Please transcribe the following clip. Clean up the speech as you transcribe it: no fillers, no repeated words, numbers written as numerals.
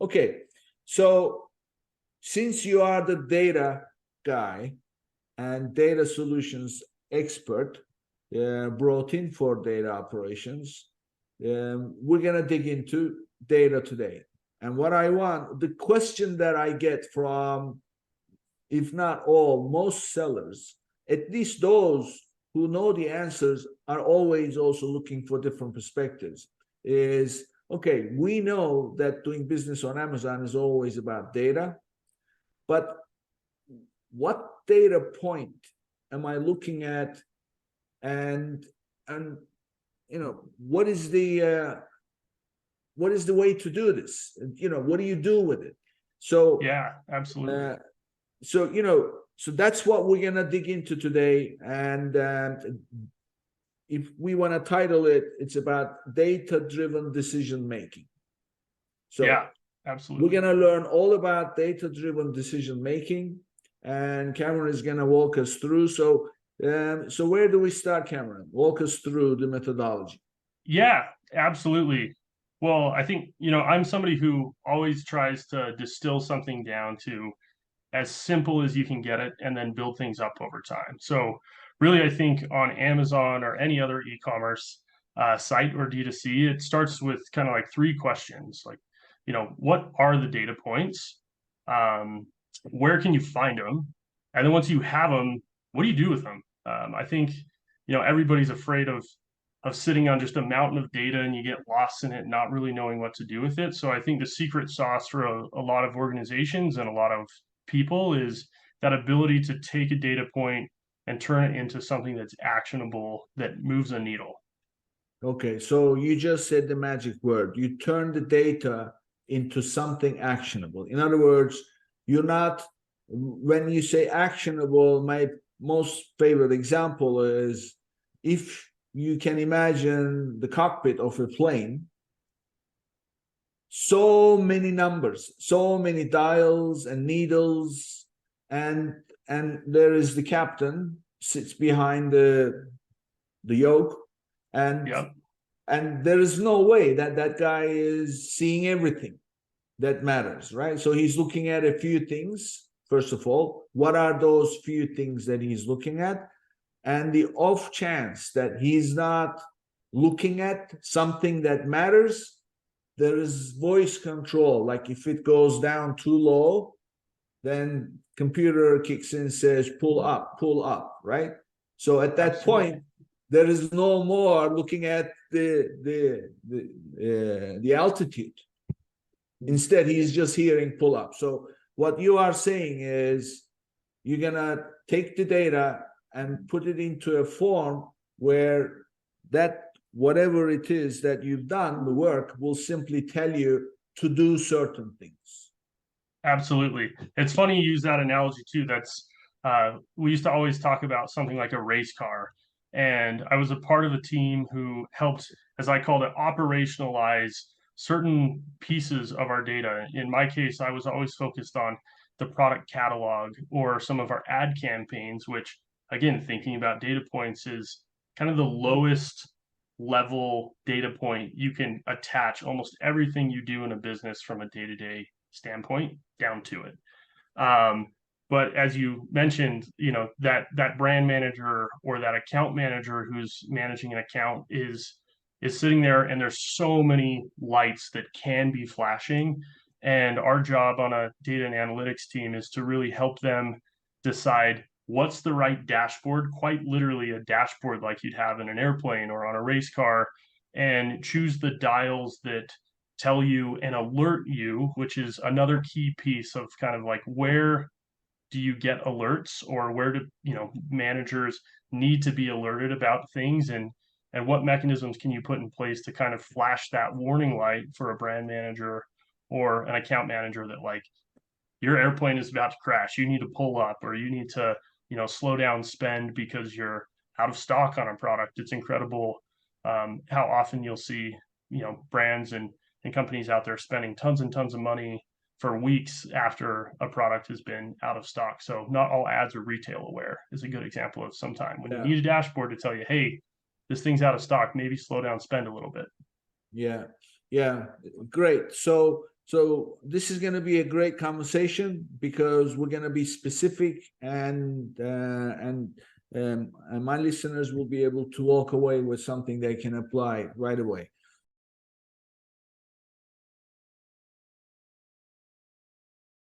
Okay, so since you are the data guy and data solutions expert, brought in for data operations, we're gonna dig into data today. And what I want, the question that I get from, if not all, most sellers, at least those who know the answers are always also looking for different perspectives, is, okay, we know that doing business on Amazon is always about data, but what data point am I looking at, and what is the way to do this? What do you do with it? So yeah, absolutely. So that's what we're gonna dig into today. And if we want to title it, it's about data-driven decision making. So yeah, absolutely. we're gonna learn all about data-driven decision making, and Cameron is gonna walk us through. So where do we start, Cameron? Walk us through the methodology. Yeah, absolutely. Well, I think, I'm somebody who always tries to distill something down to as simple as you can get it and then build things up over time. So really, I think on Amazon or any other e-commerce site or D2C, it starts with kind of like three questions. Like, what are the data points? Where can you find them? And then once you have them, what do you do with them? I think, everybody's afraid of sitting on just a mountain of data and you get lost in it, not really knowing what to do with it. So I think the secret sauce for a lot of organizations and a lot of people is that ability to take a data point and turn it into something that's actionable, that moves a needle. Okay, so you just said the magic word. You turn the data into something actionable. In other words, you're not, when you say actionable, my most favorite example is, if you can imagine the cockpit of a plane, so many numbers, so many dials and needles, and there is the captain sits behind the yoke, and Yep. there is no way that that guy is seeing everything that matters, right? So he's looking at a few things. First of all, what are those few things that he's looking at? And the off chance that he's not looking at something that matters, there is voice control. Like if it goes down too low, then computer kicks in, says pull up, right? So at that Absolutely. point, there is no more looking at the altitude. Instead, he's just hearing pull up. So what you are saying is, you're gonna take the data and put it into a form where that whatever it is that you've done, the work will simply tell you to do certain things. Absolutely. It's funny you use that analogy too. That's we used to always talk about something like a race car. And I was a part of a team who helped, as I called it, operationalize certain pieces of our data. In my case, I was always focused on the product catalog or some of our ad campaigns, which, again, thinking about data points is kind of the lowest level data point you can attach almost everything you do in a business from a day-to-day standpoint down to it. But as you mentioned, that brand manager or that account manager who's managing an account is sitting there, and there's so many lights that can be flashing. And our job on a data and analytics team is to really help them decide what's the right dashboard, quite literally a dashboard like you'd have in an airplane or on a race car, and choose the dials that tell you and alert you, which is another key piece of kind of like, where do you get alerts, or where do managers need to be alerted about things, and what mechanisms can you put in place to kind of flash that warning light for a brand manager or an account manager that, like, your airplane is about to crash, you need to pull up, or you need to slow down spend because you're out of stock on a product. It's incredible how often you'll see brands and companies out there spending tons and tons of money for weeks after a product has been out of stock. So not all ads are retail aware is a good example of some time when you Yeah. need a dashboard to tell you, hey, this thing's out of stock, maybe slow down spend a little bit. Yeah, yeah, great. So So this is going to be a great conversation because we're going to be specific, and my listeners will be able to walk away with something they can apply right away.